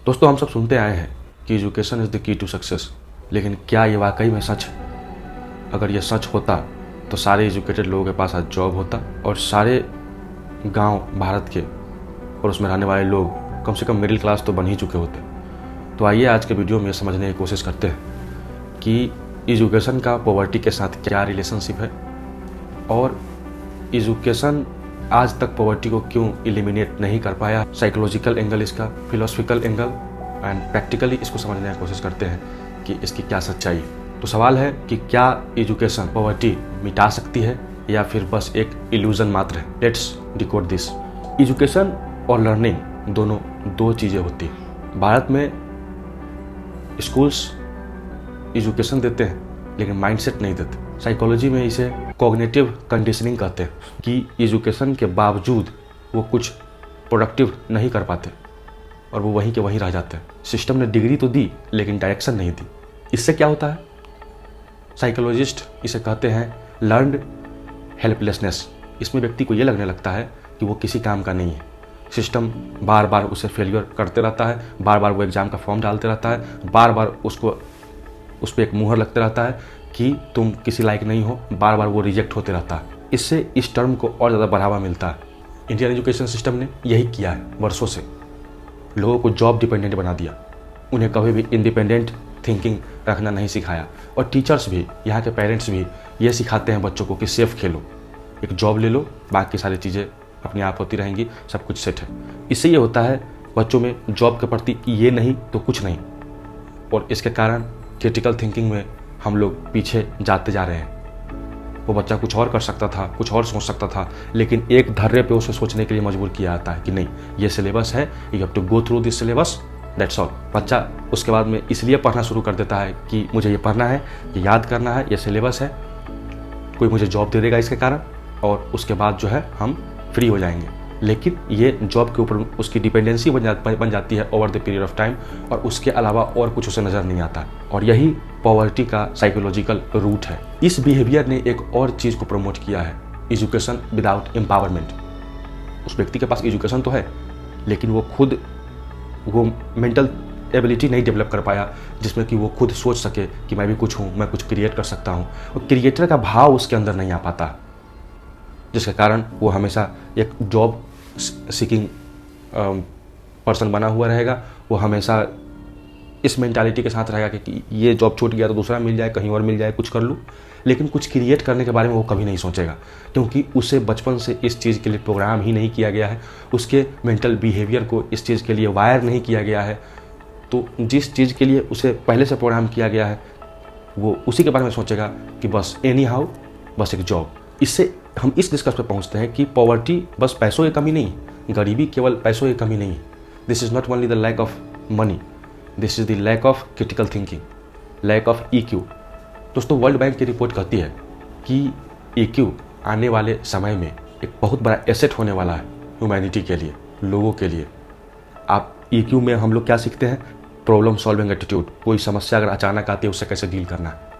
दोस्तों, हम सब सुनते आए हैं कि education is the key to success, लेकिन क्या ये वाकई में सच है? अगर ये सच होता तो सारे एजुकेटेड लोगों के पास आज जॉब होता और सारे गांव भारत के और उसमें रहने वाले लोग कम से कम मिडिल क्लास तो बन ही चुके होते। तो आइए आज के वीडियो में समझने की कोशिश करते हैं कि एजुकेशन का पॉवर्टी के साथ क्या रिलेशनशिप है और एजुकेशन आज तक पॉवर्टी को क्यों एलिमिनेट नहीं कर पाया। साइकोलॉजिकल एंगल इसका, फिलोसफिकल एंगल एंड प्रैक्टिकली इसको समझने की कोशिश करते हैं कि इसकी क्या सच्चाई है। तो सवाल है कि क्या एजुकेशन पॉवर्टी मिटा सकती है या फिर बस एक इल्यूजन मात्र है। Let's decode this. एजुकेशन और लर्निंग दोनों दो चीज़ें होती हैं। भारत में स्कूल्स एजुकेशन देते हैं लेकिन माइंडसेट नहीं देते। साइकोलॉजी में इसे कॉग्निटिव कंडीशनिंग कहते हैं कि एजुकेशन के बावजूद वो कुछ प्रोडक्टिव नहीं कर पाते और वो वहीं के वहीं रह जाते हैं। सिस्टम ने डिग्री तो दी लेकिन डायरेक्शन नहीं दी। इससे क्या होता है? साइकोलॉजिस्ट इसे कहते हैं लर्नड हेल्पलेसनेस। इसमें व्यक्ति को ये लगने लगता है कि वो किसी काम का नहीं है। सिस्टम बार बार उसे फेलियर करते रहता है, बार बार वो एग्ज़ाम का फॉर्म डालते रहता है, बार बार उसको उस पर एक मुहर लगते रहता है कि तुम किसी लायक नहीं हो, बार बार वो रिजेक्ट होते रहता है। इससे इस टर्म को और ज़्यादा बढ़ावा मिलता है। इंडियन एजुकेशन सिस्टम ने यही किया है वर्षों से। लोगों को जॉब डिपेंडेंट बना दिया, उन्हें कभी भी इंडिपेंडेंट थिंकिंग रखना नहीं सिखाया। और टीचर्स भी, यहाँ के पेरेंट्स भी ये सिखाते हैं बच्चों को कि सेफ खेलो, एक जॉब ले लो, बाकी सारी चीज़ें अपने आप होती रहेंगी, सब कुछ सेट है। इससे ये होता है बच्चों में जॉब के प्रति ये नहीं तो कुछ नहीं, और इसके कारण क्रिटिकल थिंकिंग में हम लोग पीछे जाते जा रहे हैं। वो बच्चा कुछ और कर सकता था, कुछ और सोच सकता था, लेकिन एक धर्रे पे उसे सोचने के लिए मजबूर किया जाता है कि नहीं, ये सिलेबस है, you have to go through this syllabus, that's all. बच्चा उसके बाद में इसलिए पढ़ना शुरू कर देता है कि मुझे ये पढ़ना है, ये याद करना है, ये सिलेबस है, कोई मुझे जॉब दे देगा इसके कारण, और उसके बाद जो है हम फ्री हो जाएंगे। लेकिन ये जॉब के ऊपर उसकी डिपेंडेंसी बन जाती है over the period of time, और उसके अलावा और कुछ उसे नज़र नहीं आता। और यही पॉवर्टी का साइकोलॉजिकल रूट है। इस बिहेवियर ने एक और चीज़ को प्रमोट किया है, एजुकेशन विदाउट एम्पावरमेंट। उस व्यक्ति के पास एजुकेशन तो है लेकिन वो मेंटल एबिलिटी नहीं डेवलप कर पाया जिसमें कि वो खुद सोच सके कि मैं भी कुछ हूँ, मैं कुछ क्रिएट कर सकता हूँ। और क्रिएटर का भाव उसके अंदर नहीं आ पाता, जिसके कारण वो हमेशा एक जॉब सीकिंग पर्सन बना हुआ रहेगा। वो हमेशा इस मेंटालिटी के साथ रहेगा कि ये जॉब छूट गया तो दूसरा मिल जाए, कहीं और मिल जाए, कुछ कर लूँ, लेकिन कुछ क्रिएट करने के बारे में वो कभी नहीं सोचेगा, क्योंकि उसे बचपन से इस चीज़ के लिए प्रोग्राम ही नहीं किया गया है। उसके मेंटल बिहेवियर को इस चीज़ के लिए वायर नहीं किया गया है। तो जिस चीज़ के लिए उसे पहले से प्रोग्राम किया गया है वो उसी के बारे में सोचेगा कि बस एनी हाउ, बस एक जॉब। इससे हम इस डिस्कस पे पहुंचते हैं कि पॉवर्टी बस पैसों की कमी नहीं है, गरीबी केवल पैसों की कमी नहीं है। This is not only the lack of money, this is the lack of critical thinking, lack of EQ। दोस्तों, वर्ल्ड बैंक की रिपोर्ट कहती है कि EQ आने वाले समय में एक बहुत बड़ा एसेट होने वाला है ह्यूमैनिटी के लिए, लोगों के लिए। आप EQ में हम लोग क्या सीखते हैं? Problem solving attitude. कोई समस्या अगर अचानक आती है उससे कैसे डील करना है,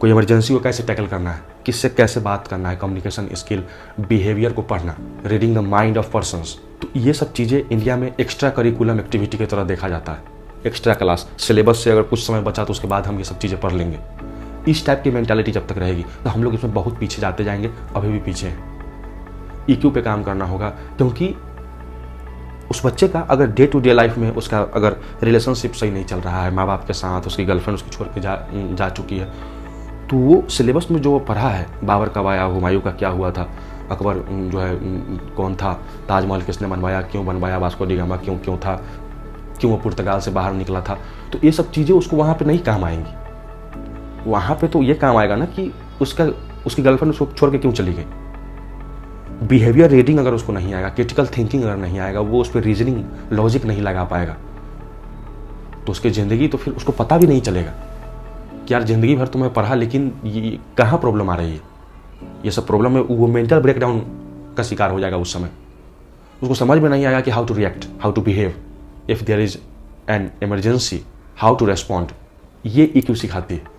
कोई इमरजेंसी को कैसे टैकल करना है, किससे कैसे बात करना है, कम्युनिकेशन स्किल, बिहेवियर को पढ़ना, reading the mind of persons. तो ये सब चीज़ें इंडिया में एक्स्ट्रा करिकुलम एक्टिविटी की तरह देखा जाता है। एक्स्ट्रा क्लास सिलेबस से अगर कुछ समय बचा तो उसके बाद हम ये सब चीज़ें पढ़ लेंगे। इस टाइप की मेंटालिटी जब तक रहेगी तो हम लोग इसमें बहुत पीछे जाते जाएंगे, अभी भी पीछे हैं। EQ पे काम करना होगा, क्योंकि उस बच्चे का अगर डे टू डे लाइफ में उसका अगर रिलेशनशिप सही नहीं चल रहा है माँ बाप के साथ, उसकी गर्लफ्रेंड उसकी छोड़ के जा चुकी है, तो वो सिलेबस में जो वो पढ़ा है, बाबर कब आया, हुमायूं का क्या हुआ था, अकबर जो है कौन था, ताजमहल किसने बनवाया, क्यों बनवाया, वास्को डी गामा क्यों था, क्यों वो पुर्तगाल से बाहर निकला था, तो ये सब चीज़ें उसको वहाँ पे नहीं काम आएंगी। वहाँ पे तो ये काम आएगा ना कि उसकी गर्लफ्रेंड उसको छोड़ के क्यों चली गई। बिहेवियर रीडिंग अगर उसको नहीं आएगा, क्रिटिकल थिंकिंग अगर नहीं आएगा, वो उस पर रीजनिंग लॉजिक नहीं लगा पाएगा, तो उसकी ज़िंदगी तो फिर उसको पता भी नहीं चलेगा कि यार ज़िंदगी भर तो मैं पढ़ा लेकिन ये कहाँ प्रॉब्लम आ रही है। ये सब प्रॉब्लम में वो मेंटल ब्रेकडाउन का शिकार हो जाएगा। उस समय उसको समझ में नहीं आएगा कि how to react, how to behave, if there is an emergency, how to respond. ये EQ सिखाती है।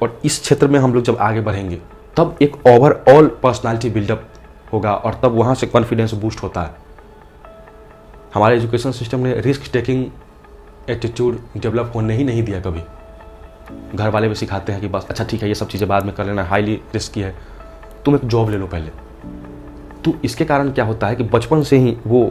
और इस क्षेत्र में हम लोग जब आगे बढ़ेंगे तब एक ओवरऑल पर्सनालिटी बिल्डअप होगा और तब वहाँ से कॉन्फिडेंस बूस्ट होता है। हमारे एजुकेशन सिस्टम ने रिस्क टेकिंग एटीट्यूड डेवलप होने ही नहीं दिया कभी। घर वाले भी सिखाते हैं कि बस अच्छा ठीक है, ये सब चीज़ें बाद में कर लेना, हाईली रिस्की है, तुम एक जॉब ले लो पहले। तो इसके कारण क्या होता है कि बचपन से ही वो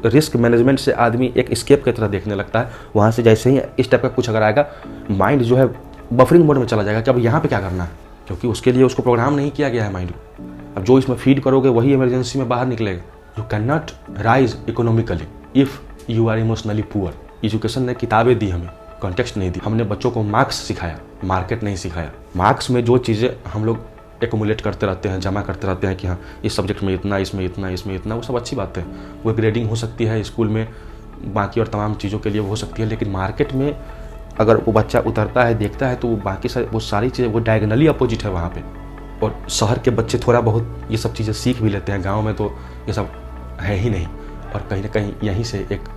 रिस्क मैनेजमेंट से आदमी एक स्केप की तरह देखने लगता है। वहाँ से जैसे ही इस टाइप का कुछ अगर आएगा, माइंड जो है बफरिंग मोड में चला जाएगा कि अब यहाँ पे क्या करना है, क्योंकि उसके लिए उसको प्रोग्राम नहीं किया गया है माइंड को। अब जो इसमें फीड करोगे वही इमरजेंसी में बाहर निकलेगा। You can not rise economically if you are emotionally poor. Education ने किताबें दी, हमें कॉन्टेक्स्ट नहीं दी। हमने बच्चों को मार्क्स सिखाया, मार्केट नहीं सिखाया। मार्क्स में जो चीज़ें हम लोग एक्यूमुलेट करते रहते हैं, जमा करते रहते हैं कि हाँ इस सब्जेक्ट में इतना, इसमें इतना, इसमें इतना, वो सब अच्छी बात है। वो ग्रेडिंग हो सकती है स्कूल में, बाकी और तमाम चीज़ों के लिए वो हो सकती है। लेकिन मार्केट में अगर वो बच्चा उतरता है, देखता है, तो वो बाकी वो सारी चीज़ें वो डायगनली अपोजिट है वहाँ पे। और शहर के बच्चे थोड़ा बहुत ये सब चीज़ें सीख भी लेते हैं, गाँव में तो ये सब है ही नहीं। और कहीं ना कहीं यहीं से एक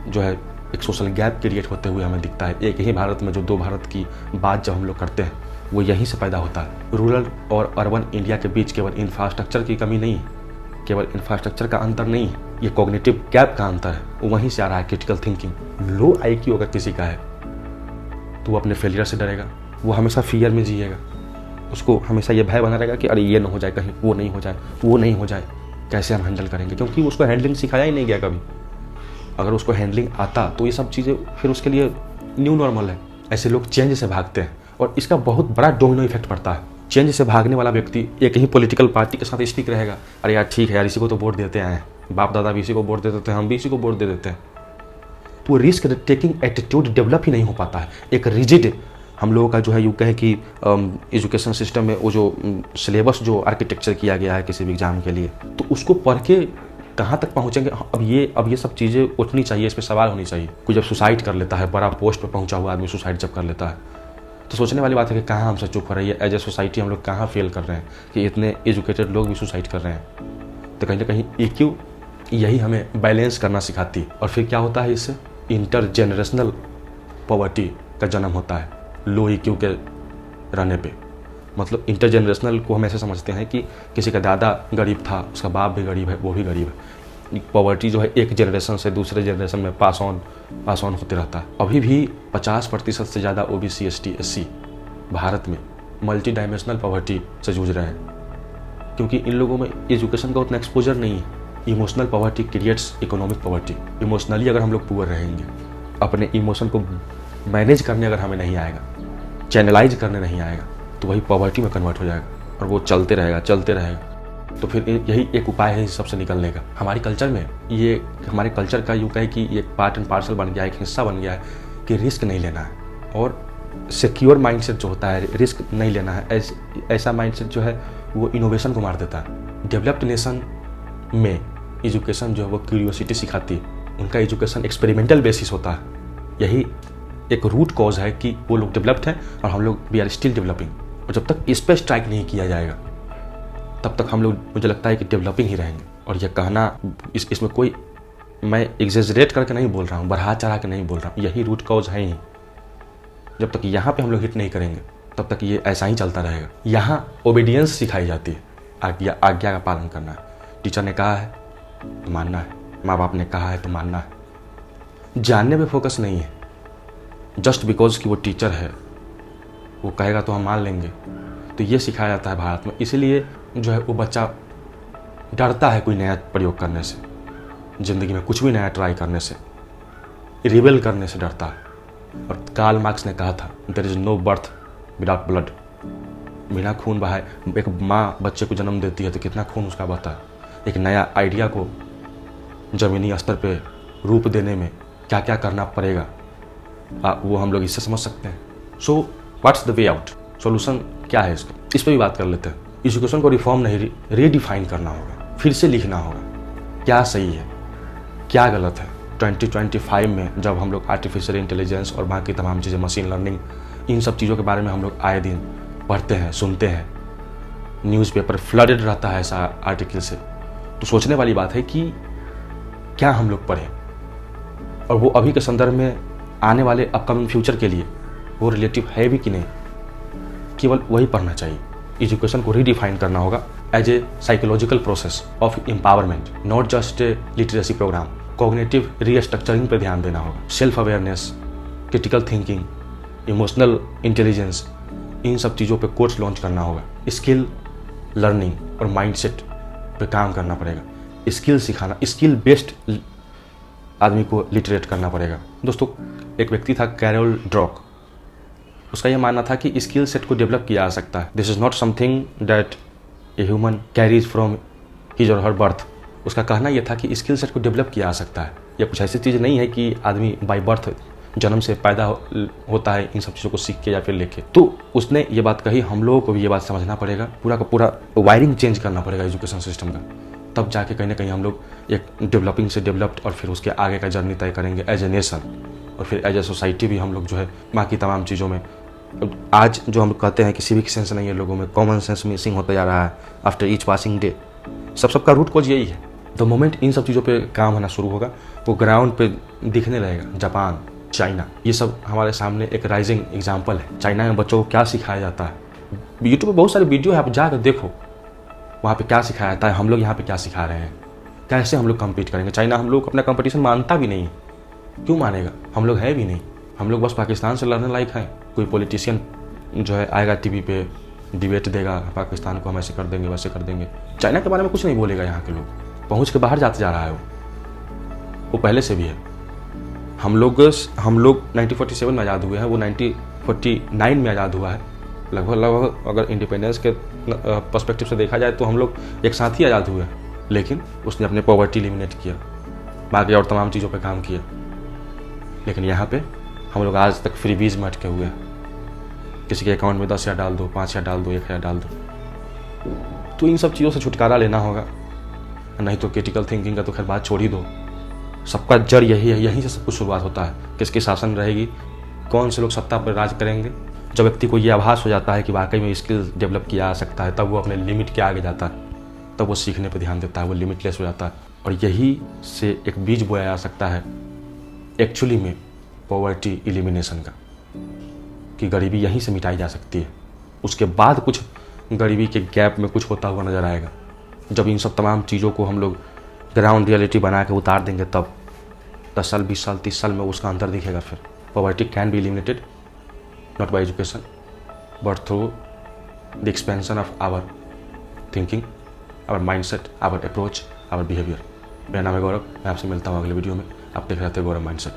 जो है एक सोशल गैप क्रिएट होते हुए हमें दिखता है। एक ही भारत में जो दो भारत की बात जब हम लोग करते हैं वो यहीं से पैदा होता है। रूरल और अर्बन इंडिया के बीच केवल इंफ्रास्ट्रक्चर की कमी नहीं है, केवल इंफ्रास्ट्रक्चर का अंतर नहीं है, ये कॉग्निटिव गैप का अंतर है। वो वहीं से आ रहा है। क्रिटिकल थिंकिंग लो IQ अगर किसी का है तो वो अपने फेलियर से डरेगा, वो हमेशा फियर में जिएगा, उसको हमेशा ये भय बना रहेगा कि अरे ये ना हो जाए, कहीं वो नहीं हो जाए, वो नहीं हो जाए, कैसे हम हैंडल करेंगे, क्योंकि उसको हैंडलिंग सिखाया ही नहीं गया कभी। अगर उसको हैंडलिंग आता तो ये सब चीज़ें फिर उसके लिए न्यू नॉर्मल है। ऐसे लोग चेंज से भागते हैं और इसका बहुत बड़ा डोमिनो इफेक्ट पड़ता है। चेंज से भागने वाला व्यक्ति एक ही पॉलिटिकल पार्टी के साथ स्टिक रहेगा। अरे यार ठीक है यार, इसी को तो वोट देते आए हैं, बाप दादा भी इसी को वोट दे देते हैं, हम भी इसी को वोट दे देते हैं। तो रिस्क टेकिंग एटीट्यूड डेवलप ही नहीं हो पाता है। एक रिजिड हम लोगों का जो है यूँ कहे कि एजुकेशन सिस्टम में वो जो सिलेबस जो आर्किटेक्चर किया गया है किसी भी एग्जाम के लिए, तो उसको पढ़ के कहाँ तक पहुँचेंगे। अब ये सब चीज़ें उठनी चाहिए, इस पर सवाल होनी चाहिए। कोई जब सुसाइड कर लेता है, बड़ा पोस्ट पर पहुँचा हुआ आदमी सुसाइड जब कर लेता है, तो सोचने वाली बात है कि कहाँ हमसे चुप हो रही है। एज ए सोसाइटी हम लोग कहाँ फेल कर रहे हैं कि इतने एजुकेटेड लोग भी सुसाइड कर रहे हैं। तो कहीं ना कहीं EQ यही हमें बैलेंस करना सिखाती है। और फिर क्या होता है, इससे इंटरजेनरेशनल पॉवर्टी का जन्म होता है लो EQ के रहने पे। मतलब इंटरजेनरेशनल को हम ऐसे समझते हैं कि किसी का दादा गरीब था, उसका बाप भी गरीब है, वो भी गरीब है। पॉवर्टी जो है एक जनरेशन से दूसरे जनरेशन में पास ऑन होते रहता है। अभी भी 50% से ज़्यादा OBC ST SC भारत में मल्टी डायमेंशनल पॉवर्टी से जूझ रहे हैं, क्योंकि इन लोगों में एजुकेशन का उतना एक्सपोजर नहीं है। Emotional poverty creates economic poverty. Emotionally अगर हम लोग पुअर रहेंगे, अपने इमोशन को मैनेज करने अगर हमें नहीं आएगा, चैनलाइज करने नहीं आएगा, तो वही पॉवर्टी में कन्वर्ट हो जाएगा और वो चलते रहेगा। तो फिर यही एक उपाय है इस सबसे निकलने का। हमारे कल्चर में ये, हमारे कल्चर का यूँ कहे कि ये पार्ट एंड पार्सल बन गया है, एक हिस्सा बन गया है कि रिस्क नहीं लेना है। और सिक्योर माइंडसेट जो होता है, रिस्क नहीं लेना है, ऐसा माइंडसेट जो है वो इनोवेशन को मार देता है। डेवलप्ड नेशन में एजुकेशन जो है वो क्यूरियोसिटी सिखाती है। उनका एजुकेशन एक्सपेरिमेंटल बेसिस होता है। यही एक रूट कॉज है कि वो लोग डेवलप्ड हैं और हम लोग वी आर स्टिल डेवलपिंग। और जब तक इस पर स्ट्राइक नहीं किया जाएगा तब तक हम लोग, मुझे लगता है कि डेवलपिंग ही रहेंगे। और ये कहना इसमें कोई, मैं एग्जेजरेट करके नहीं बोल रहा हूँ, बढ़ा चढ़ा के नहीं बोल रहा हूँ, यही रूट कॉज है ही। जब तक यहाँ पे हम लोग हिट नहीं करेंगे तब तक ये ऐसा ही चलता रहेगा। यहाँ ओबीडियंस सिखाई जाती है, आज्ञा का पालन करना है। टीचर ने कहा है तो मानना है, माँ बाप ने कहा है तो मानना है। जानने पे फोकस नहीं है। जस्ट बिकॉज कि वो टीचर है, वो कहेगा तो हम मान लेंगे, तो ये सिखाया जाता है भारत में। इसीलिए जो है वो बच्चा डरता है कोई नया प्रयोग करने से, ज़िंदगी में कुछ भी नया ट्राई करने से, रिबेल करने से डरता है। और कार्ल मार्क्स ने कहा था, there is no birth without blood. बिना खून बहाए एक माँ बच्चे को जन्म देती है तो कितना खून उसका बहता है। एक नया आइडिया को ज़मीनी स्तर पे रूप देने में क्या क्या करना पड़ेगा, वो हम लोग इससे समझ सकते हैं। So what's the way out, solution क्या है इसका, इस पर भी बात कर लेते हैं। एजुकेशन को रिफॉर्म नहीं, रीडिफाइन करना होगा, फिर से लिखना होगा क्या सही है क्या गलत है। 2025 में जब हम लोग आर्टिफिशियल इंटेलिजेंस और बाकी तमाम चीज़ें, मशीन लर्निंग, इन सब चीज़ों के बारे में हम लोग आए दिन पढ़ते हैं, सुनते हैं, न्यूज़पेपर फ्लडेड रहता है ऐसा आर्टिकल से, तो सोचने वाली बात है कि क्या हम लोग पढ़ें और वो अभी के संदर्भ में आने वाले अपकमिंग फ्यूचर के लिए वो रिलेटिव है भी कि नहीं। केवल वही पढ़ना चाहिए। एजुकेशन को रीडिफाइन करना होगा as a psychological process of empowerment, not just a literacy program. Cognitive restructuring पे ध्यान देना होगा, self awareness, critical thinking, emotional intelligence, इन सब चीज़ों पे कोर्स लॉन्च करना होगा। स्किल लर्निंग और माइंडसेट पे काम करना पड़ेगा, स्किल सिखाना, स्किल बेस्ड आदमी को लिटरेट करना पड़ेगा। दोस्तों, एक व्यक्ति था कैरोल ड्रॉक, उसका यह मानना था कि स्किल सेट को डेवलप किया जा सकता है। This is not something that a human carries from his और हर बर्थ। उसका कहना यह था कि स्किल सेट को डेवलप किया जा सकता है। यह कुछ ऐसी चीज़ नहीं है कि आदमी बाय बर्थ जन्म से पैदा होता है इन सब चीज़ों को सीख के या फिर लेके। तो उसने ये बात कही, हम लोगों को भी ये बात समझना पड़ेगा, पूरा का पूरा वायरिंग चेंज करना पड़ेगा एजुकेशन सिस्टम का, तब जाके कहीं ना कहीं हम लोग एक डेवलपिंग से डेवलप्ड और फिर उसके आगे का जर्नी तय करेंगे एज ए नेशन, और फिर एज ए सोसाइटी भी हम लोग जो है बाकी तमाम चीज़ों में। आज जो हम कहते हैं कि सिविक सेंस नहीं है लोगों में, कॉमन सेंस मिसिंग होता जा रहा है आफ्टर ईच पासिंग डे, सबका रूट कॉज यही है। द मोमेंट इन सब चीज़ों पे काम होना शुरू होगा, वो ग्राउंड पे दिखने लगेगा। जापान, चाइना, ये सब हमारे सामने एक राइजिंग एग्जाम्पल है। चाइना में बच्चों को क्या सिखाया जाता है, यूट्यूब पे बहुत सारे वीडियो है, आप जाकर देखो वहाँ पे क्या सिखाया जाता है, हम लोग यहाँ पे क्या सिखा रहे हैं, कैसे हम लोग कम्पीट करेंगे। चाइना हम लोग अपना कंपटीशन मानता भी नहीं, क्यों मानेगा, हम लोग है भी नहीं, हम लोग बस पाकिस्तान से लड़ने लायक हैं। कोई पॉलिटिशियन जो है आएगा टीवी पे डिबेट देगा, पाकिस्तान को हम ऐसे कर देंगे वैसे कर देंगे, चाइना के बारे में कुछ नहीं बोलेगा। यहाँ के लोग पहुँच के बाहर जाते जा रहा है, वो पहले से भी है। हम लोग 1947 में आज़ाद हुए हैं, वो 1949 में आज़ाद हुआ है। लगभग अगर इंडिपेंडेंस के पर्सपेक्टिव से देखा जाए तो हम लोग एक साथ ही आज़ाद हुए हैं, लेकिन उसने अपने पॉवर्टी एलिमिनेट किया, बाकी और तमाम चीज़ों पे काम किया। लेकिन यहाँ पे हम लोग आज तक फ्रीबीज में अटके हुए हैं। किसी के अकाउंट में 10,000 डाल दो, 5,000 डाल दो, 1,000 डाल दो। तो इन सब चीज़ों से छुटकारा लेना होगा, नहीं तो क्रिटिकल थिंकिंग का तो खैर बात छोड़ ही दो। सबका जड़ यही है, यहीं से सब कुछ शुरुआत होता है। किसकी शासन रहेगी, कौन से लोग सत्ता पर राज करेंगे। जब व्यक्ति को ये आभास हो जाता है कि वाकई में स्किल डेवलप किया जा सकता है, तब वो अपने लिमिट के आगे जाता है, तब वो सीखने पर ध्यान देता है, वो लिमिटलेस हो जाता है। और यही से एक बीज बोया जा सकता है एक्चुअली में पॉवर्टी एलिमिनेशन का, कि गरीबी यहीं से मिटाई जा सकती है। उसके बाद कुछ गरीबी के गैप में कुछ होता हुआ नज़र आएगा। जब इन सब तमाम चीज़ों को हम लोग ग्राउंड रियलिटी बना के उतार देंगे, तब 10 साल 20 साल 30 साल में उसका अंतर दिखेगा। फिर poverty can be eliminated not by education but through the expansion of our thinking, our mindset, our approach, our behaviour. मेरा नाम है गौरव, मैं आपसे मिलता हूँ अगले वीडियो में। आप देख रहे थे गौरव माइंडसेट।